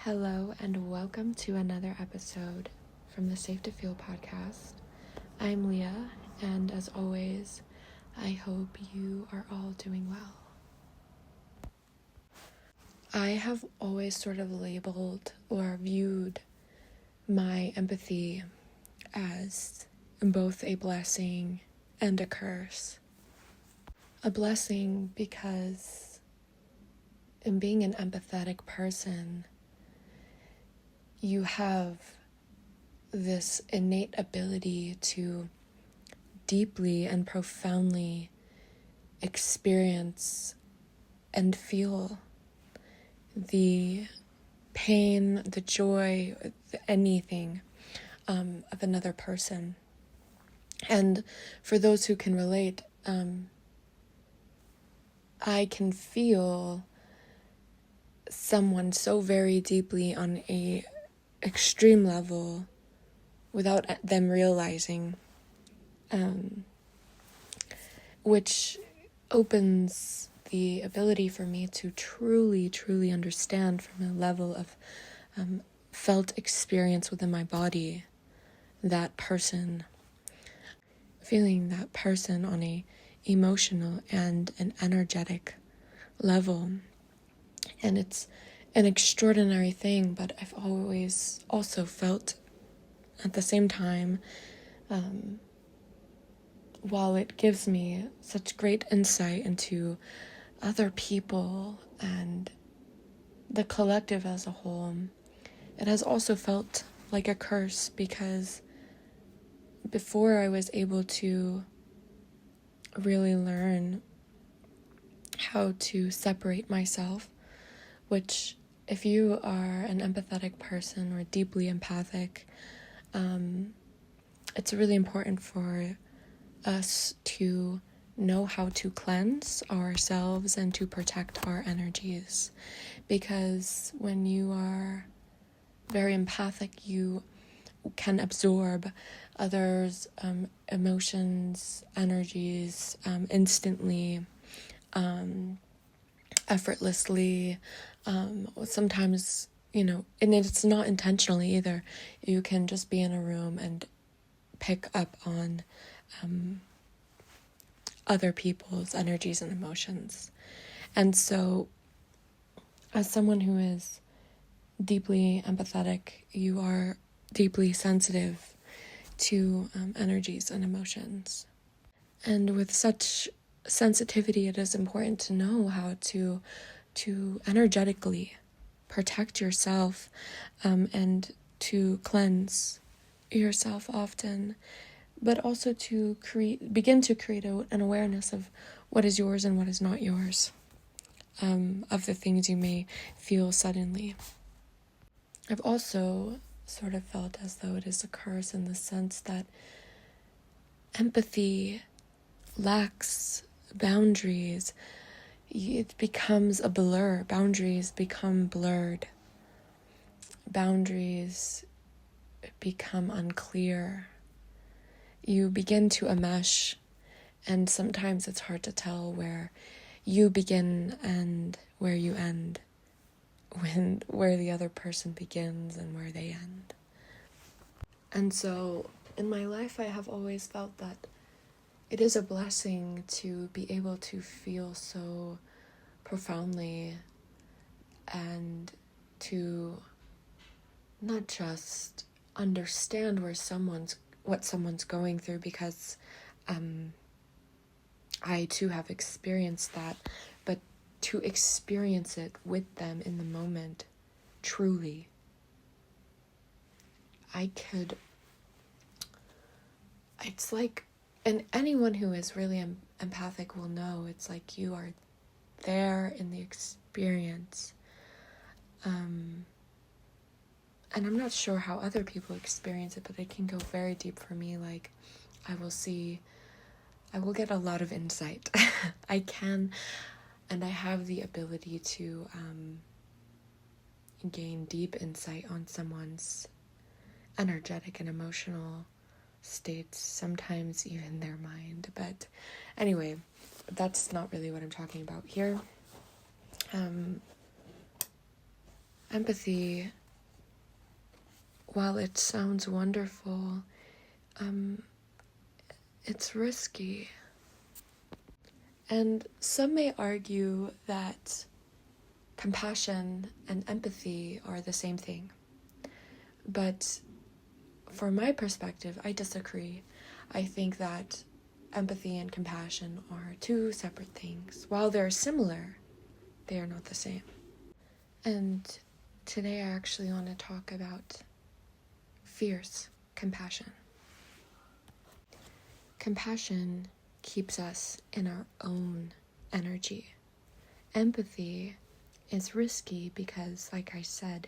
Hello and welcome to another episode from the Safe to Feel podcast. I'm Leah, and as always, I hope you are all doing well. I have always sort of labeled or viewed my empathy as both a blessing and a curse. A blessing because in being an empathetic person, you have this innate ability to deeply and profoundly experience and feel the pain, the joy, anything of another person. And for those who can relate, I can feel someone so very deeply on a extreme level without them realizing, which opens the ability for me to truly understand from a level of felt experience within my body that person, feeling that person on a emotional and an energetic level. And it's an extraordinary thing, but I've always also felt at the same time, while it gives me such great insight into other people and the collective as a whole, it has also felt like a curse, because before I was able to really learn how to separate myself, which if you are an empathetic person or deeply empathic, it's really important for us to know how to cleanse ourselves and to protect our energies. Because when you are very empathic, you can absorb others' emotions, energies instantly, effortlessly. Sometimes, and it's not intentionally either. You can just be in a room and pick up on other people's energies and emotions. And so, as someone who is deeply empathetic, you are deeply sensitive to energies and emotions. And with such sensitivity, it is important to know how to energetically protect yourself and to cleanse yourself often, but also to begin to create an awareness of what is yours and what is not yours, of the things you may feel suddenly. I've also sort of felt as though it is a curse in the sense that empathy lacks boundaries. It becomes a blur. Boundaries become blurred. Boundaries become unclear. You begin to enmesh, and sometimes it's hard to tell where you begin and where you end, where the other person begins and where they end. And so in my life, I have always felt that it is a blessing to be able to feel so profoundly and to not just understand what someone's going through, because I too have experienced that, but to experience it with them in the moment, truly. It's like, and anyone who is really empathic will know, it's like you are there in the experience. And I'm not sure how other people experience it, but it can go very deep for me. Like, I will get a lot of insight. I can, and I have the ability to gain deep insight on someone's energetic and emotional states, sometimes even their mind. But anyway, that's not really what I'm talking about here. empathy, while it sounds wonderful, it's risky. And some may argue that compassion and empathy are the same thing. But from my perspective, I disagree. I think that empathy and compassion are two separate things. While they're similar, they are not the same. And today I actually want to talk about fierce compassion. Compassion keeps us in our own energy. Empathy is risky because, like I said,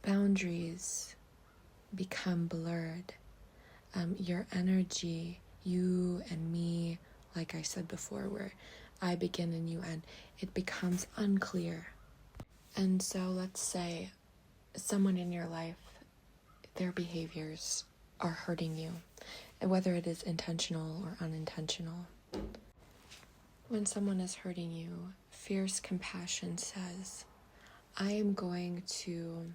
boundaries become blurred. Your energy, you and me, like I said before, where I begin and you end, it becomes unclear. And so let's say someone in your life, their behaviors are hurting you, and whether it is intentional or unintentional. When someone is hurting you, fierce compassion says, I am going to,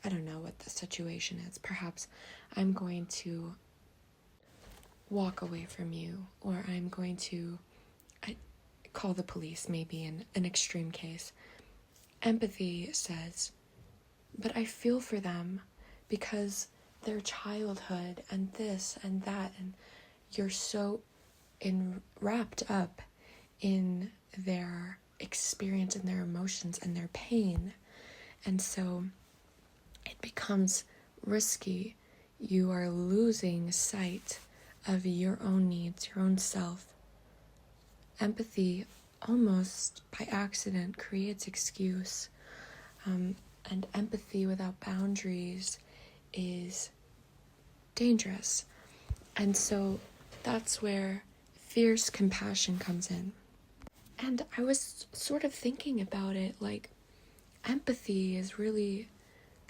I don't know what the situation is. Perhaps I'm going to walk away from you, or I'm going to call the police, maybe in an extreme case. Empathy says, but I feel for them because their childhood and this and that, and you're so wrapped up in their experience and their emotions and their pain. And so it becomes risky. You are losing sight of your own needs, your own self. Empathy, almost by accident, creates excuse. And empathy without boundaries is dangerous. And so that's where fierce compassion comes in. And I was sort of thinking about it, like, empathy is really,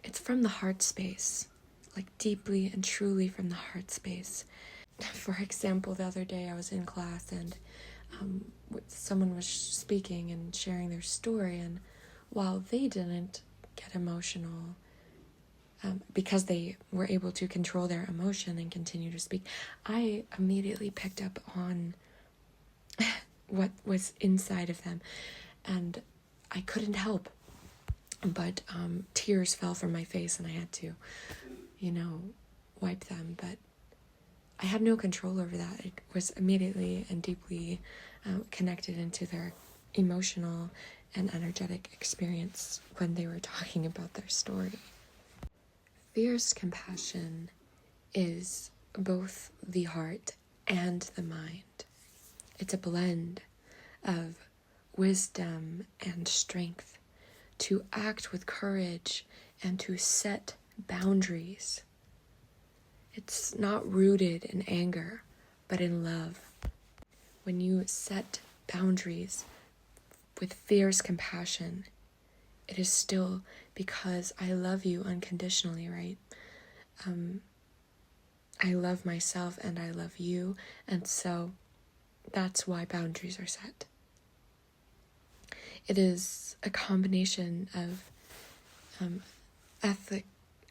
it's from the heart space, like deeply and truly from the heart space. For example, the other day I was in class and someone was speaking and sharing their story, and while they didn't get emotional, because they were able to control their emotion and continue to speak, I immediately picked up on what was inside of them, and I couldn't help but tears fell from my face, and I had to, wipe them, but I had no control over that. It was immediately and deeply connected into their emotional and energetic experience when they were talking about their story. Fierce compassion is both the heart and the mind. It's a blend of wisdom and strength to act with courage and to set boundaries. It's not rooted in anger, but in love. When you set boundaries with fierce compassion, it is still because I love you unconditionally, right? I love myself and I love you, and so that's why boundaries are set. It is a combination of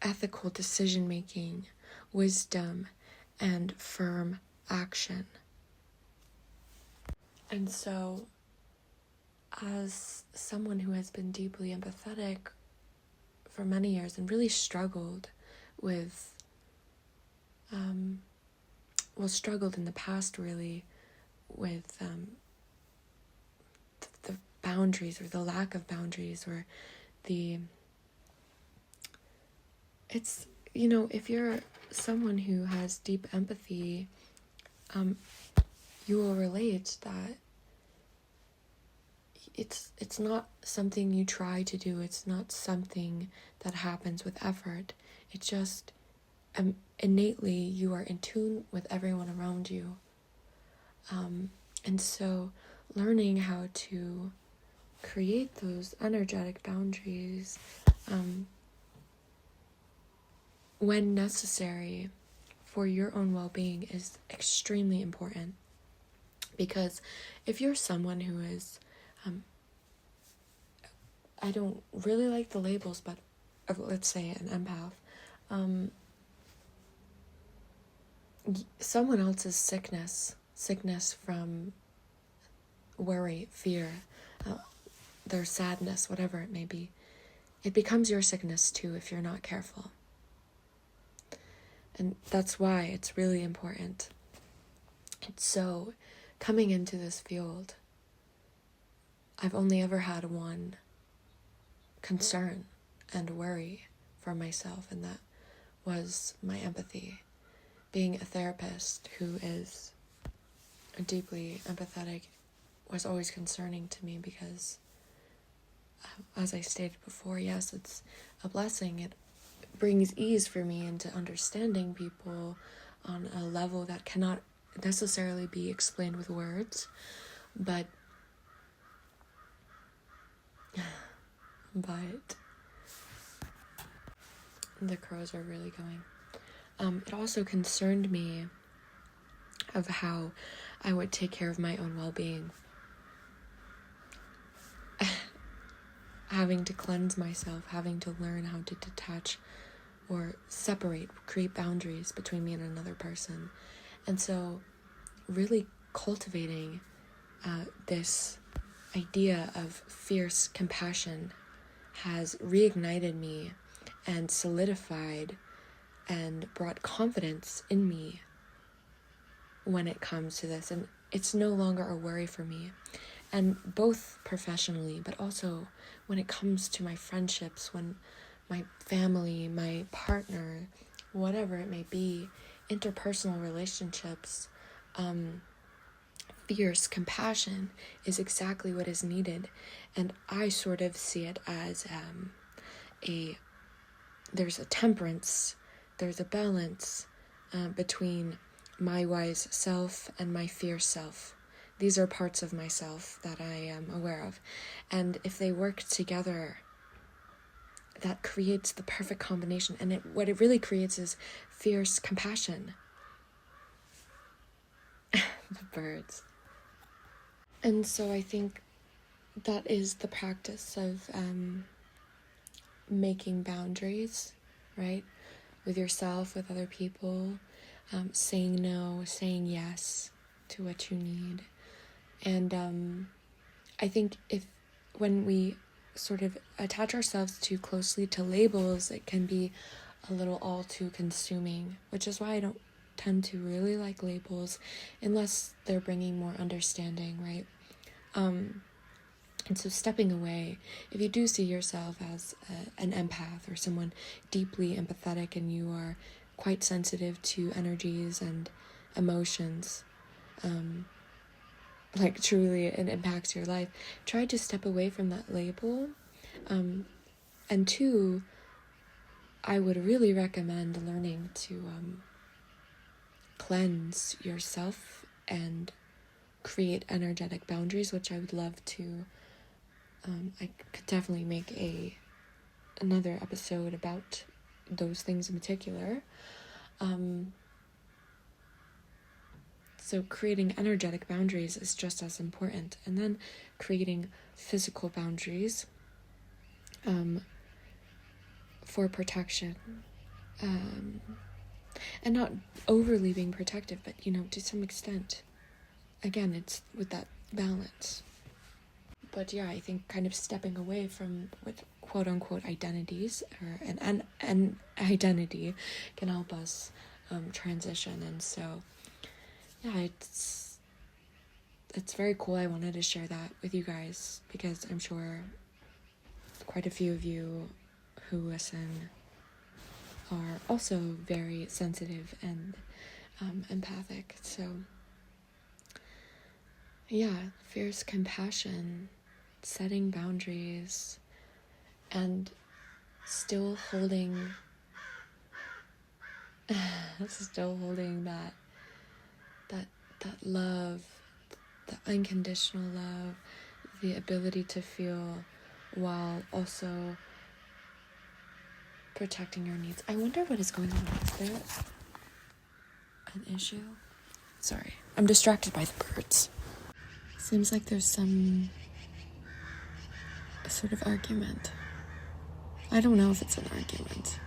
ethical decision-making, wisdom, and firm action. And so, as someone who has been deeply empathetic for many years and really struggled with, struggled in the past really with the boundaries or the lack of boundaries, or if you're someone who has deep empathy, you will relate that it's not something you try to do. It's not something that happens with effort. It's just innately you are in tune with everyone around you. And so learning how to create those energetic boundaries when necessary for your own well-being is extremely important. Because if you're someone who is I don't really like the labels, but let's say an empath, someone else's sickness from worry, fear, their sadness, whatever it may be, it becomes your sickness too if you're not careful. And that's why it's really important. And so, coming into this field, I've only ever had one concern and worry for myself, and that was my empathy. Being a therapist who is deeply empathetic was always concerning to me because, as I stated before, yes, it's a blessing. It brings ease for me into understanding people on a level that cannot necessarily be explained with words, but the crows are really going. It also concerned me of how I would take care of my own well-being. Having to cleanse myself, having to learn how to detach or separate, create boundaries between me and another person. And so really cultivating this idea of fierce compassion has reignited me and solidified and brought confidence in me when it comes to this. And it's no longer a worry for me. And both professionally, but also when it comes to my friendships, when my family, my partner, whatever it may be, interpersonal relationships, fierce compassion is exactly what is needed. And I sort of see it as there's a temperance, there's a balance between my wise self and my fierce self. These are parts of myself that I am aware of. And if they work together, that creates the perfect combination. And what it really creates is fierce compassion. The birds. And so I think that is the practice of making boundaries, right? With yourself, with other people, saying no, saying yes to what you need. And I think when we sort of attach ourselves too closely to labels, it can be a little all too consuming, which is why I don't tend to really like labels unless they're bringing more understanding, right? And so stepping away, if you do see yourself as an empath or someone deeply empathetic and you are quite sensitive to energies and emotions, like truly it impacts your life, try to step away from that label. And two, I would really recommend learning to cleanse yourself and create energetic boundaries, which I would love to. I could definitely make another episode about those things in particular. So creating energetic boundaries is just as important. And then creating physical boundaries for protection. And not overly being protective, but, to some extent. Again, it's with that balance. But yeah, I think kind of stepping away from with quote-unquote identities or an identity can help us transition. And so yeah, it's very cool. I wanted to share that with you guys because I'm sure quite a few of you who listen are also very sensitive and empathic. So yeah, fierce compassion, setting boundaries, and still holding that love, the unconditional love, the ability to feel while also protecting your needs. I wonder what is going on. Is there an issue? Sorry, I'm distracted by the birds. Seems like there's some sort of argument. I don't know if it's an argument.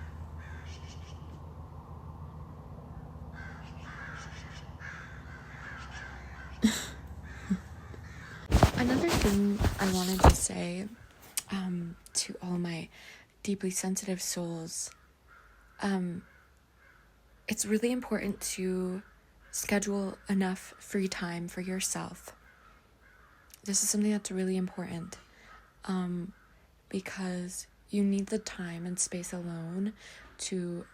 Another thing I wanted to say to all my deeply sensitive souls, it's really important to schedule enough free time for yourself. This is something that's really important, because you need the time and space alone to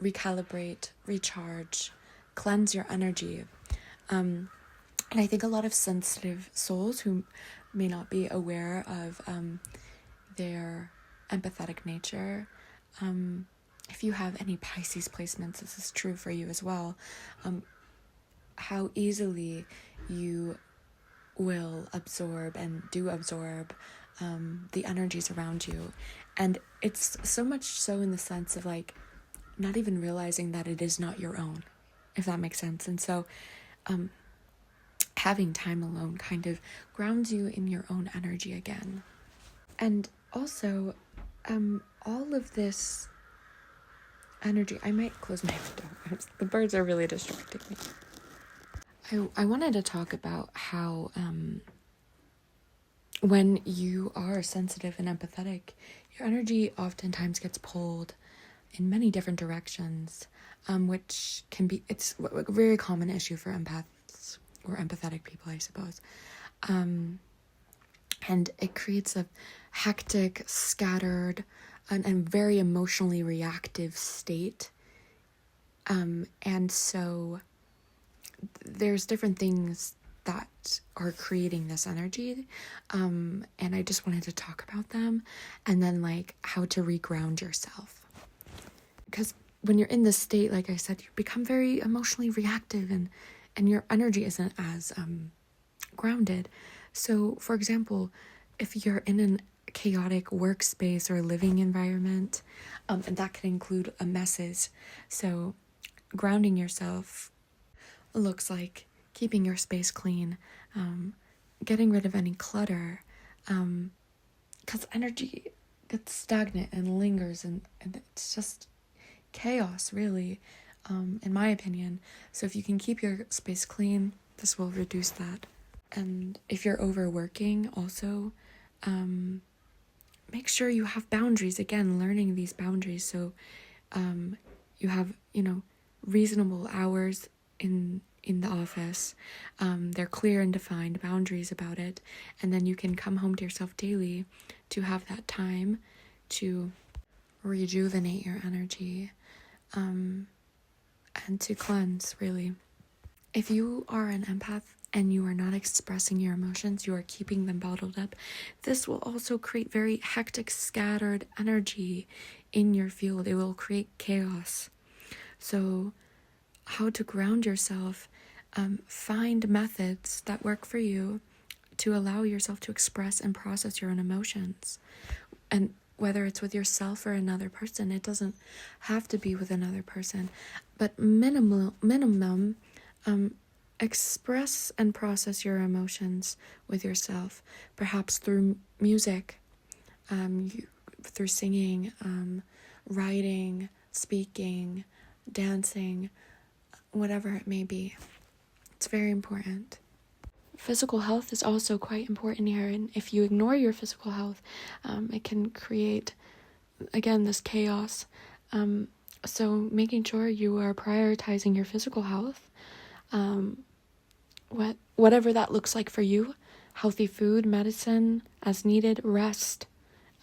recalibrate, recharge, cleanse your energy. And I think a lot of sensitive souls who may not be aware of their empathetic nature, if you have any Pisces placements, this is true for you as well, how easily you will absorb and do absorb the energies around you. And it's so much so in the sense of like not even realizing that it is not your own, if that makes sense. And so having time alone kind of grounds you in your own energy again. And also all of this energy, I might close my window. The birds are really distracting me. I wanted to talk about how when you are sensitive and empathetic, your energy oftentimes gets pulled in many different directions, which can be, it's a very common issue for empaths or empathetic people, I suppose. And it creates a hectic, scattered, and very emotionally reactive state. And so there's different things that are creating this energy. And I just wanted to talk about them, and then like how to reground yourself. Because when you're in this state, like I said, you become very emotionally reactive, and your energy isn't as grounded. So, for example, if you're in a chaotic workspace or living environment, and that can include messes. So, grounding yourself looks like keeping your space clean, getting rid of any clutter, because energy gets stagnant and lingers, and it's just chaos, really, in my opinion. So if you can keep your space clean, this will reduce that. And if you're overworking, also, make sure you have boundaries. Again, learning these boundaries, so you have, reasonable hours in the office. They're clear and defined boundaries about it, and then you can come home to yourself daily to have that time to rejuvenate your energy, and to cleanse, really. If you are an empath and you are not expressing your emotions, you are keeping them bottled up, this will also create very hectic, scattered energy in your field. It will create chaos. So how to ground yourself, find methods that work for you to allow yourself to express and process your own emotions. And whether it's with yourself or another person, it doesn't have to be with another person, but minimum, express and process your emotions with yourself, perhaps through music, through singing, writing, speaking, dancing, whatever it may be. It's very important. Physical health is also quite important here, and if you ignore your physical health, it can create, again, this chaos. So making sure you are prioritizing your physical health, whatever that looks like for you, healthy food, medicine as needed, rest,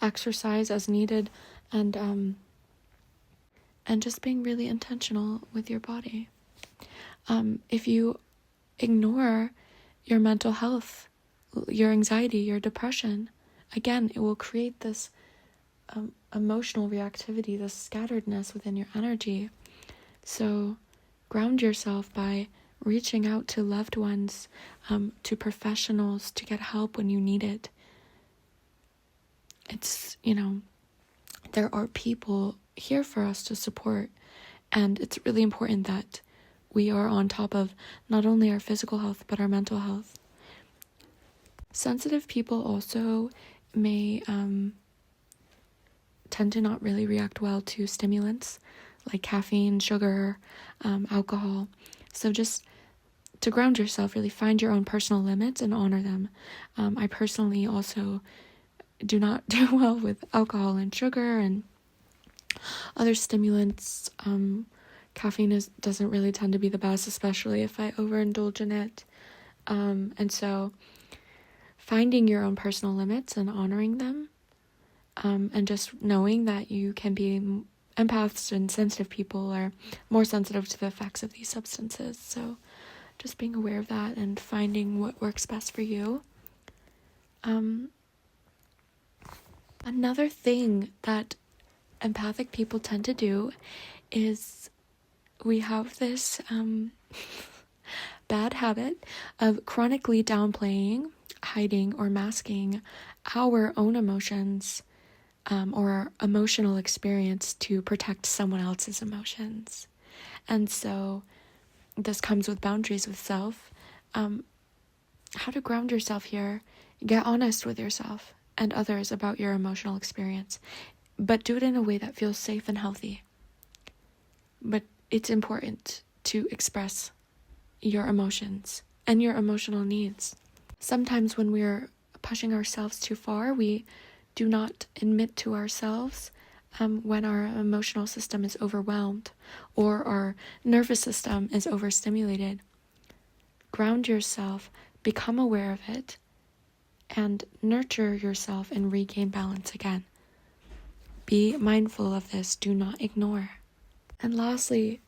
exercise as needed, and just being really intentional with your body. If you ignore your mental health, your anxiety, your depression, again, it will create this emotional reactivity, this scatteredness within your energy. So ground yourself by reaching out to loved ones, to professionals, to get help when you need it. It's, there are people here for us to support, and it's really important that we are on top of not only our physical health, but our mental health. Sensitive people also may tend to not really react well to stimulants like caffeine, sugar, alcohol. So just to ground yourself, really find your own personal limits and honor them. I personally also do not do well with alcohol and sugar and other stimulants. Caffeine doesn't really tend to be the best, especially if I overindulge in it. And so finding your own personal limits and honoring them, and just knowing that you can be empaths and sensitive people are more sensitive to the effects of these substances. So just being aware of that and finding what works best for you. Another thing that empathic people tend to do is we have this bad habit of chronically downplaying, hiding, or masking our own emotions or emotional experience to protect someone else's emotions. And so this comes with boundaries with self. How to ground yourself here. Get honest with yourself and others about your emotional experience, but do it in a way that feels safe and healthy. But it's important to express your emotions and your emotional needs. Sometimes when we're pushing ourselves too far, we do not admit to ourselves when our emotional system is overwhelmed or our nervous system is overstimulated. Ground yourself, become aware of it, and nurture yourself and regain balance again. Be mindful of this. Do not ignore. And lastly,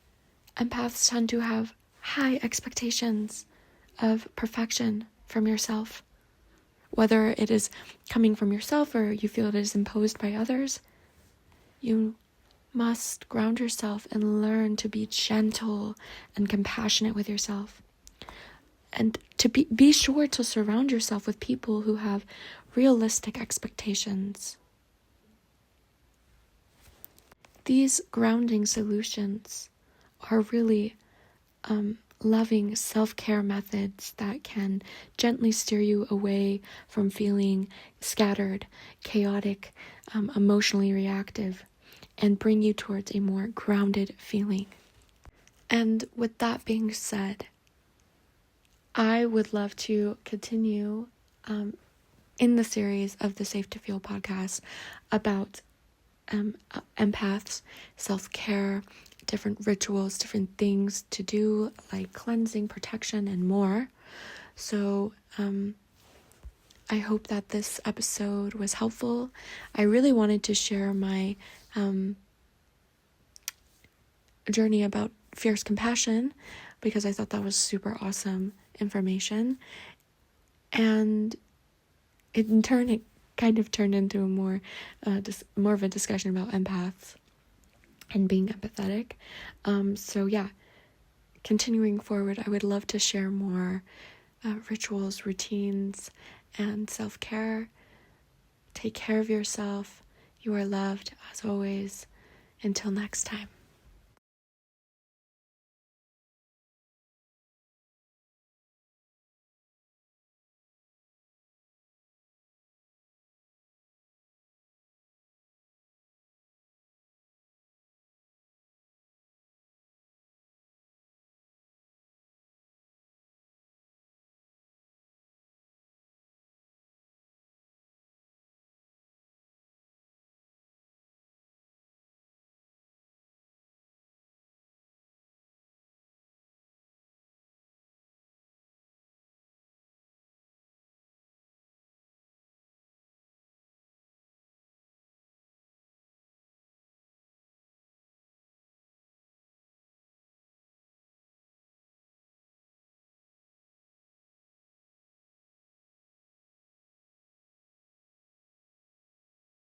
empaths tend to have high expectations of perfection from yourself. Whether it is coming from yourself or you feel it is imposed by others, you must ground yourself and learn to be gentle and compassionate with yourself. And to be sure to surround yourself with people who have realistic expectations. These grounding solutions are really loving self-care methods that can gently steer you away from feeling scattered, chaotic, emotionally reactive, and bring you towards a more grounded feeling. And with that being said, I would love to continue in the series of the Safe to Feel podcast about empaths, self-care, different rituals, different things to do like cleansing, protection, and more. So I hope that this episode was helpful. I really wanted to share my journey about fierce compassion because I thought that was super awesome information, and in turn it kind of turned into a more of a discussion about empaths and being empathetic. So yeah, continuing forward, I would love to share more rituals, routines, and self-care. Take care of yourself. You are loved as always. Until next time.